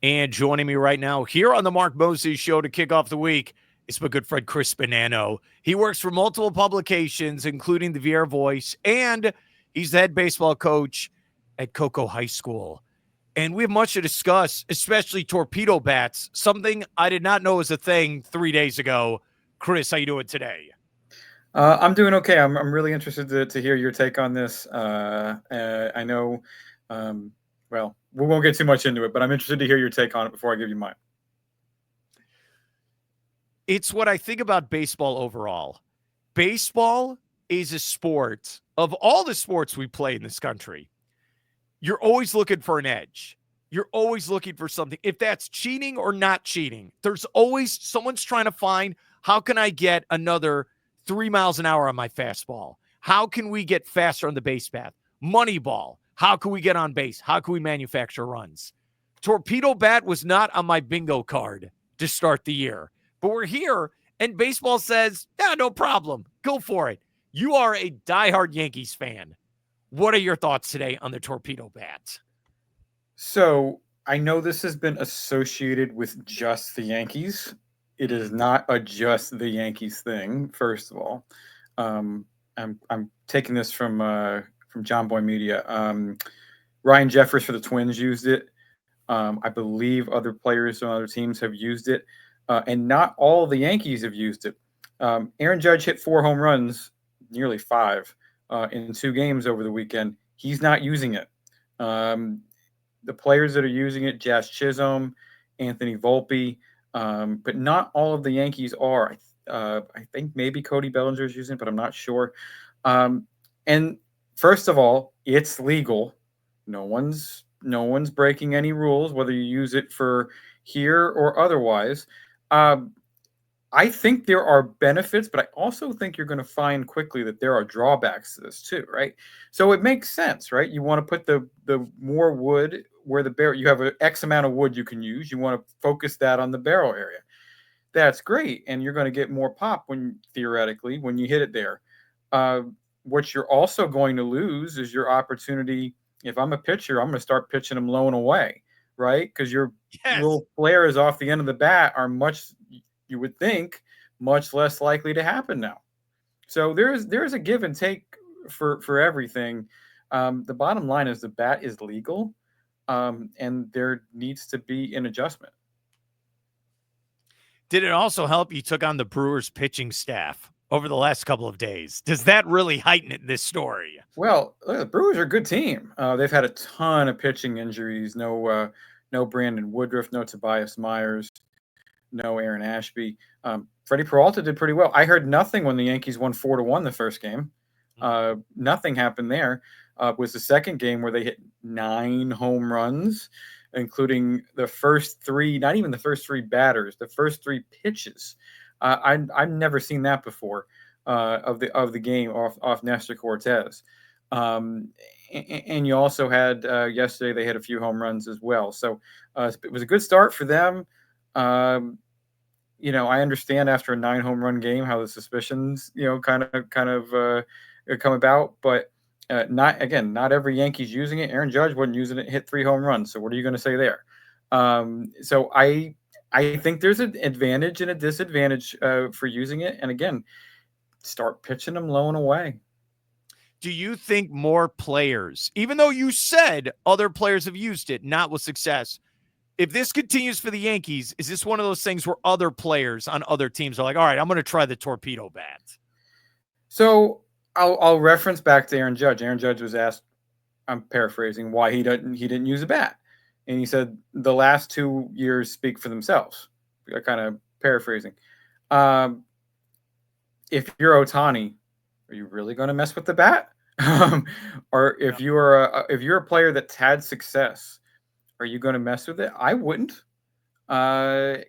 And joining me right now here on the Mark Moses Show to kick off the week is my good friend Chris Bonanno. He works for multiple publications, including the Viera Voice, and he's the head baseball coach at Cocoa High School. And we have much to discuss, especially torpedo bats, something I did not know was a thing 3 days ago. Chris, how you doing today? I'm doing okay. I'm really interested to hear your take on this. I know, well, we won't get too much into it, but I'm interested to hear your take on it before I give you mine. It's what I think about baseball overall. Baseball is a sport of all the sports we play in this country. You're always looking for an edge. You're always looking for something. If that's cheating or not cheating, there's always someone's trying to find, how can I get another 3 miles an hour on my fastball? How can we get faster on the base path? Moneyball. How can we get on base? How can we manufacture runs? Torpedo bat was not on my bingo card to start the year, but we're here and baseball says, yeah, no problem. Go for it. You are a diehard Yankees fan. What are your thoughts today on the torpedo bat? So I know this has been associated with just the Yankees. It is not a just the Yankees thing. First of all, I'm taking this from John Boy Media. Ryan Jeffers for the Twins used it. I believe other players on other teams have used it, and not all the Yankees have used it. Aaron Judge hit 4 home runs, nearly 5, in 2 games over the weekend. He's not using it. The players that are using it, Jazz Chisholm, Anthony Volpe, but not all of the Yankees are. I think maybe Cody Bellinger is using it, but I'm not sure. And first of all, it's legal. No one's breaking any rules, whether you use it for here or otherwise. I think there are benefits, but I also think you're going to find quickly that there are drawbacks to this too, right? So it makes sense, right? You want to put the more wood where the barrel, you have an X amount of wood you can use. You want to focus that on the barrel area. That's great, and you're going to get more pop when theoretically when you hit it there. What you're also going to lose is your opportunity. If I'm a pitcher, I'm going to start pitching them low and away, right? Because your little flares off the end of the bat are much, you would think, much less likely to happen now. So there's a give and take for everything. The bottom line is the bat is legal, and there needs to be an adjustment. Did it also help you took on the Brewers pitching staff over the last couple of days? Does that really heighten it in this story? Well, the Brewers are a good team. They've had a ton of pitching injuries. No Brandon Woodruff, no Tobias Myers, no Aaron Ashby. Freddie Peralta did pretty well. I heard nothing when the Yankees won 4-1 the first game. Nothing happened there. It was the second game where they hit 9 home runs, including the first 3, not even the first 3 batters, the first 3 pitches. I've never seen that before of the game off Nestor Cortez. And you also had yesterday they had a few home runs as well. So it was a good start for them. I understand after a 9 home run game how the suspicions kind of come about, but not every Yankee's using it. Aaron Judge wasn't using it, hit 3 home runs. So what are you going to say there? So I think there's an advantage and a disadvantage for using it. And again, start pitching them low and away. Do you think more players, even though you said other players have used it, not with success, if this continues for the Yankees, is this one of those things where other players on other teams are like, all right, I'm going to try the torpedo bat? So I'll reference back to Aaron Judge. Aaron Judge was asked, I'm paraphrasing, why he didn't use a bat. And he said, the last 2 years speak for themselves. Kind of paraphrasing. If you're Ohtani, are you really going to mess with the bat? Or if you're a player that's had success, are you going to mess with it? I wouldn't. And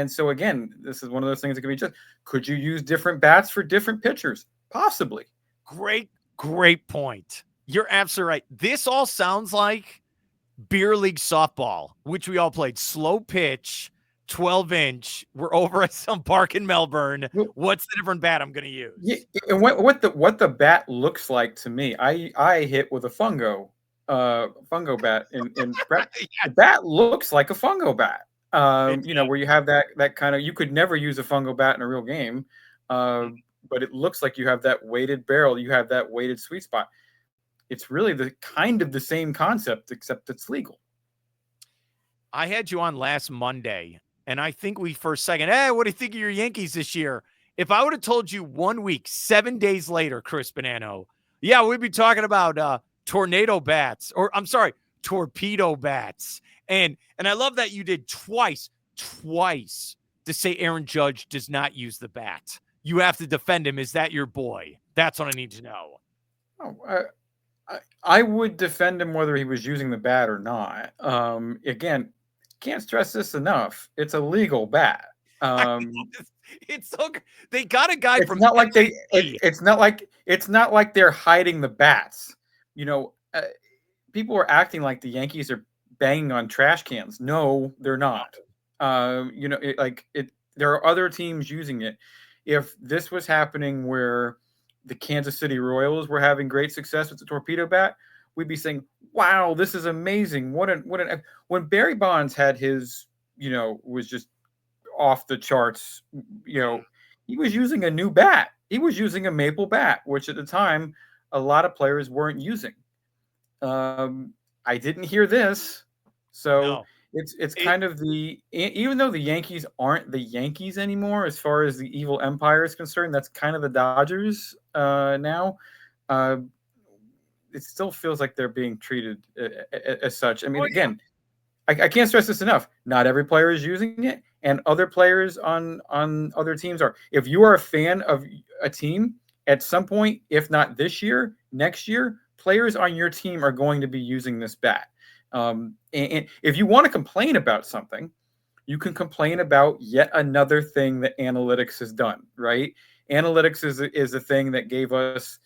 so again, this is one of those things that can be just. Could you use different bats for different pitchers? Possibly. Great point. You're absolutely right. This all sounds like beer league softball, which we all played. Slow pitch, 12-inch. We're over at some park in Melbourne. What's the different bat I'm going to use? Yeah, and what the bat looks like to me, I hit with a fungo fungo bat in prep. The Yes. bat looks like a fungo bat. It Where you have that kind of, you could never use a fungo bat in a real game, uh, but it looks like you have that weighted barrel, you have that weighted sweet spot. It's really the kind of the same concept, except it's legal. I had you on last Monday, and I think we for a second, hey, what do you think of your Yankees this year? If I would have told you 1 week, 7 days later, Chris Bonanno, yeah, we'd be talking about tornado bats, or I'm sorry, torpedo bats. And I love that you did twice to say Aaron Judge does not use the bat. You have to defend him. Is that your boy? That's what I need to know. Oh, I would defend him whether he was using the bat or not. Again, can't stress this enough. It's a legal bat. I know it's so they got a guy It's from not like NBC. it's not like they're hiding the bats. You know, people are acting like the Yankees are banging on trash cans. No, they're not. There are other teams using it. If this was happening where the Kansas City Royals were having great success with the torpedo bat, we'd be saying, "Wow, this is amazing! When Barry Bonds had his, was just off the charts. He was using a new bat. He was using a maple bat, which at the time a lot of players weren't using. I didn't hear this, so No. it's kind of even though the Yankees aren't the Yankees anymore as far as the evil empire is concerned, that's kind of the Dodgers now. Uh, it still feels like they're being treated as such. I mean, Oh, yeah. again, I can't stress this enough. Not every player is using it, and other players on other teams are. If you are a fan of a team, at some point, if not this year, next year, players on your team are going to be using this bat. And if you want to complain about something, you can complain about yet another thing that analytics has done. Right? Analytics is a thing that gave us,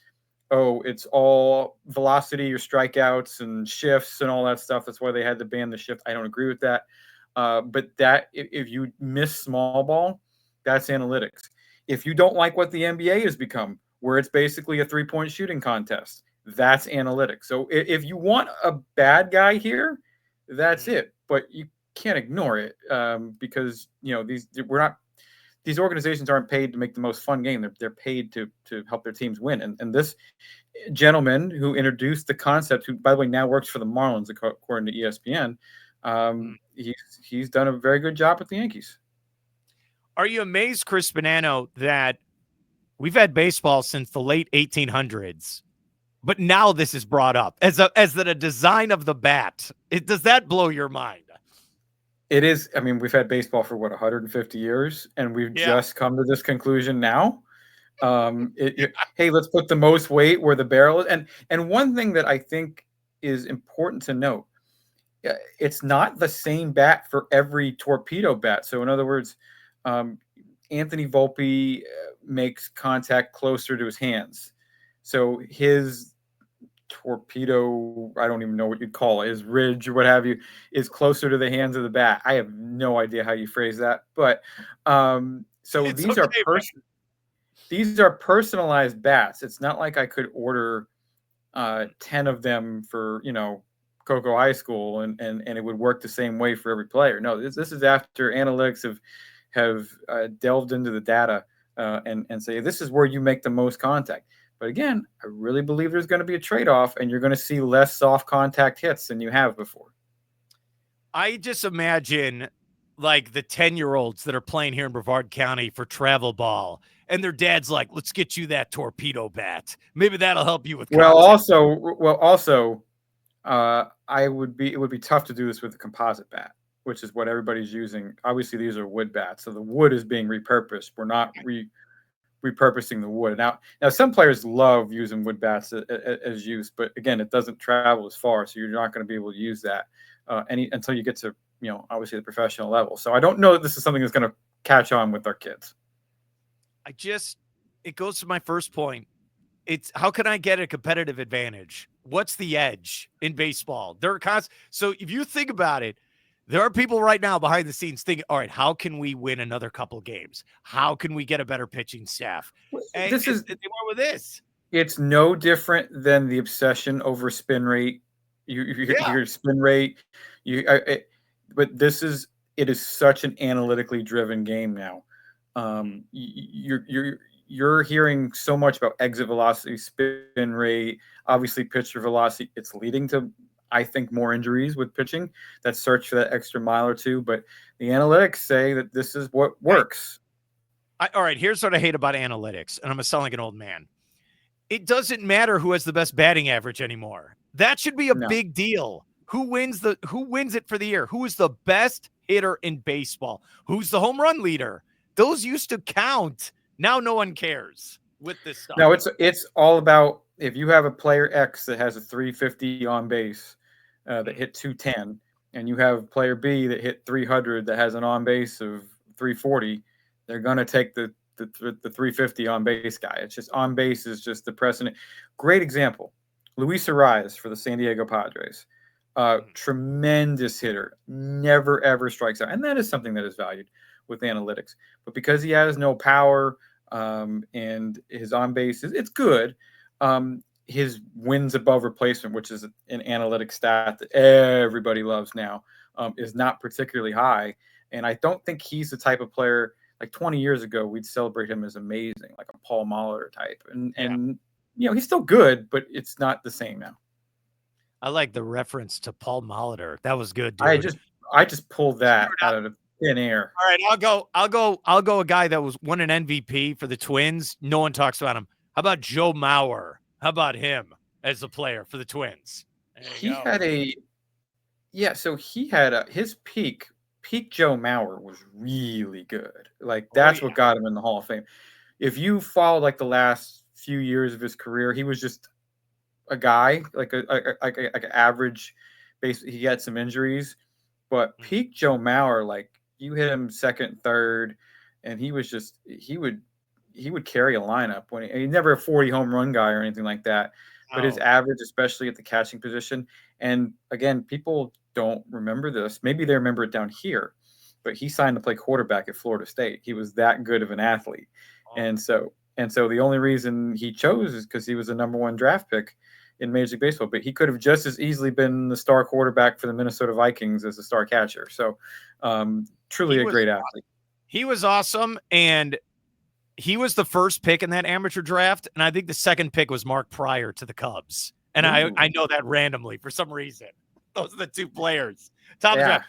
oh, it's all velocity or strikeouts and shifts and all that stuff. That's why they had to ban the shift. I don't agree with that. But that if you miss small ball, that's analytics. If you don't like what the NBA has become, where it's basically a 3-point shooting contest, that's analytics. So if you want a bad guy here, that's it. But you can't ignore it because these organizations aren't paid to make the most fun game. They're paid to help their teams win. And this gentleman who introduced the concept, who by the way now works for the Marlins according to ESPN, he's done a very good job with the Yankees. Are you amazed, Chris Bonanno, that we've had baseball since the late 1800s, but now this is brought up as a design of the bat? Does that blow your mind? It is. I mean, we've had baseball for 150 years, and we've Yeah. just come to this conclusion now. Hey, let's put the most weight where the barrel is. And one thing that I think is important to note, it's not the same bat for every torpedo bat. So in other words, Anthony Volpe makes contact closer to his hands. So his torpedo, I don't even know what you'd call it, his ridge or what have you, is closer to the hands of the bat. I have no idea how you phrase that, but so these are personalized bats. It's not like I could order 10 of them for Cocoa High School and it would work the same way for every player. No, this is after analytics have delved into the data and say this is where you make the most contact. But again, I really believe there's going to be a trade-off, and you're going to see less soft contact hits than you have before. I just imagine like the 10-year-olds that are playing here in Brevard County for travel ball, and their dad's like, let's get you that torpedo bat. Maybe that'll help you with contact. Also, it would be tough to do this with a composite bat, which is what everybody's using. Obviously, these are wood bats, so the wood is being repurposed. We're not repurposing the wood. Now some players love using wood bats as use, but again, it doesn't travel as far, so you're not going to be able to use that until you get to obviously the professional level. So I don't know that this is something that's going to catch on with our kids. It goes to my first point. It's how can I get a competitive advantage? What's the edge in baseball? So if you think about it, there are people right now behind the scenes thinking, all right, how can we win another couple games? How can we get a better pitching staff? And they went with this. It's no different than the obsession over spin rate Yeah. your spin rate. But it is such an analytically driven game now. You're hearing so much about exit velocity, spin rate, obviously pitcher velocity. It's leading to, I think, more injuries with pitching that search for that extra mile or two. But the analytics say that this is what works. All right, here's what I hate about analytics, and I'm going to sound like an old man. It doesn't matter who has the best batting average anymore. That should be a No. big deal. Who wins it for the year? Who is the best hitter in baseball? Who's the home run leader? Those used to count. Now no one cares with this stuff. No, it's all about if you have a player X that has a 350 on base that hit 210, and you have player B that hit 300 that has an on base of 340, they're gonna take the 350 on base guy. It's just on base is just the precedent. Great example, Luis Arias for the San Diego Padres. Tremendous hitter, never ever strikes out, and that is something that is valued with analytics. But because he has no power, and his on base it's good. His wins above replacement, which is an analytic stat that everybody loves now, is not particularly high. And I don't think he's the type of player like 20 years ago we'd celebrate him as amazing, like a Paul Molitor type. And he's still good, but it's not the same now. I like the reference to Paul Molitor. That was good, dude. I just pulled that out of the thin air. All right, I'll go a guy that won an MVP for the Twins. No one talks about him. How about Joe Mauer? How about him as a player for the Twins? His peak Joe Mauer was really good. Like that's what got him in the Hall of Fame. If you follow like the last few years of his career, he was just a guy like an average base. He had some injuries, but peak Joe Mauer, like you hit him second, third, and he would carry a lineup when he never a 40 home run guy or anything like that. But his average, especially at the catching position, and again, people don't remember this. Maybe they remember it down here, but he signed to play quarterback at Florida State. He was that good of an athlete, and so the only reason he chose is because he was a number 1 draft pick in Major League Baseball. But he could have just as easily been the star quarterback for the Minnesota Vikings as a star catcher. So, truly a great athlete. He was awesome, and he was the first pick in that amateur draft, and I think the second pick was Mark Pryor to the Cubs. And I know that randomly for some reason. Those are the two players. Top of the draft.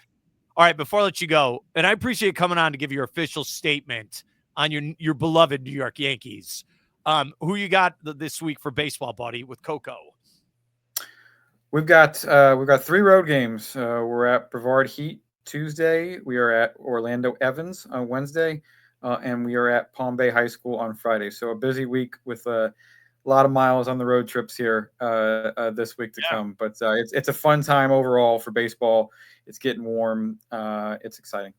All right, before I let you go, and I appreciate coming on to give your official statement on your beloved New York Yankees. Who you got this week for baseball, buddy, with Coco? We've got 3 road games. We're at Brevard Heat Tuesday. We are at Orlando Evans on Wednesday. And we are at Palm Bay High School on Friday. So a busy week with a lot of miles on the road trips here this week to come. But it's a fun time overall for baseball. It's getting warm. It's exciting.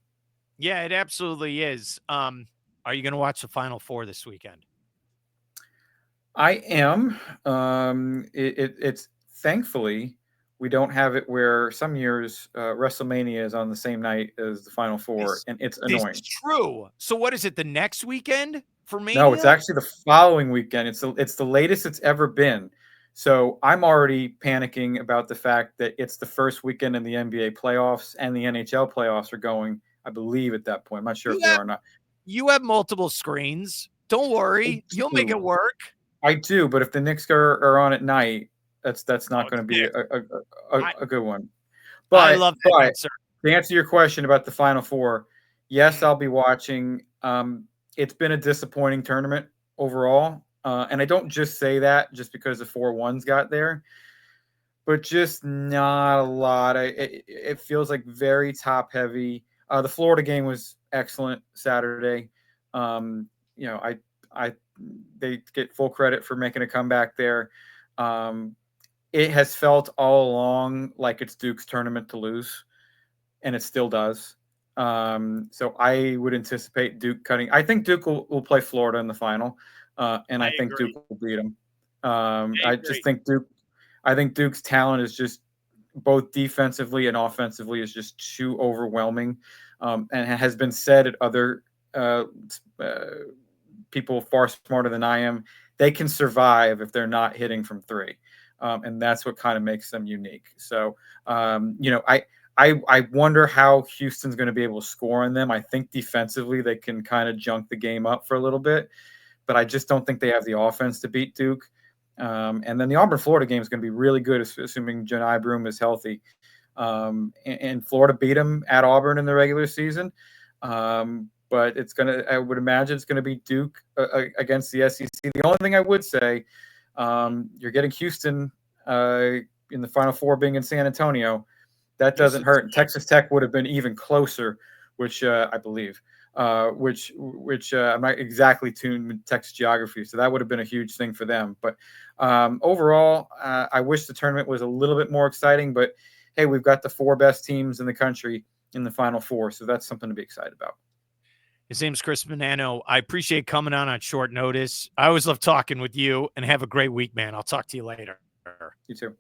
Yeah, it absolutely is. Are you going to watch the Final Four this weekend? I am. It's thankfully we don't have it where some years WrestleMania is on the same night as the Final Four, and it's annoying. It's true. So what is it? The next weekend for Mania? No, it's actually the following weekend. It's the latest it's ever been. So I'm already panicking about the fact that it's the first weekend in the NBA playoffs and the NHL playoffs are going, I believe, at that point. I'm not sure if they are or not. You have multiple screens. Don't worry. You'll make it work. I do, but if the Knicks are on at night, that's not going to be a good one. But I love that answer. To answer your question about the Final Four, yes, I'll be watching. It's been a disappointing tournament overall. And I don't just say that just because the 4-1s got there, but just not a lot. It feels like very top heavy. The Florida game was excellent Saturday. They get full credit for making a comeback there. It has felt all along like it's Duke's tournament to lose, and it still does. So I would anticipate Duke cutting. I think Duke will play Florida in the final, and I think Duke will beat them. I think Duke's talent is just both defensively and offensively is just too overwhelming, and has been said at other people far smarter than I am. They can survive if they're not hitting from 3. and that's what kind of makes them unique. So, I wonder how Houston's going to be able to score on them. I think defensively they can kind of junk the game up for a little bit, but I just don't think they have the offense to beat Duke. And then the Auburn-Florida game is going to be really good, assuming Johni Broome is healthy. And Florida beat them at Auburn in the regular season. But I would imagine it's going to be Duke against the SEC. The only thing I would say, you're getting Houston in the Final Four being in San Antonio. That doesn't hurt. And Texas Tech would have been even closer, which I believe. Which I'm not exactly tuned with Texas geography, so that would have been a huge thing for them. But overall, I wish the tournament was a little bit more exciting. But hey, we've got the 4 best teams in the country in the Final Four, so that's something to be excited about. His name's Chris Bonanno. I appreciate coming on short notice. I always love talking with you, and have a great week, man. I'll talk to you later. You too.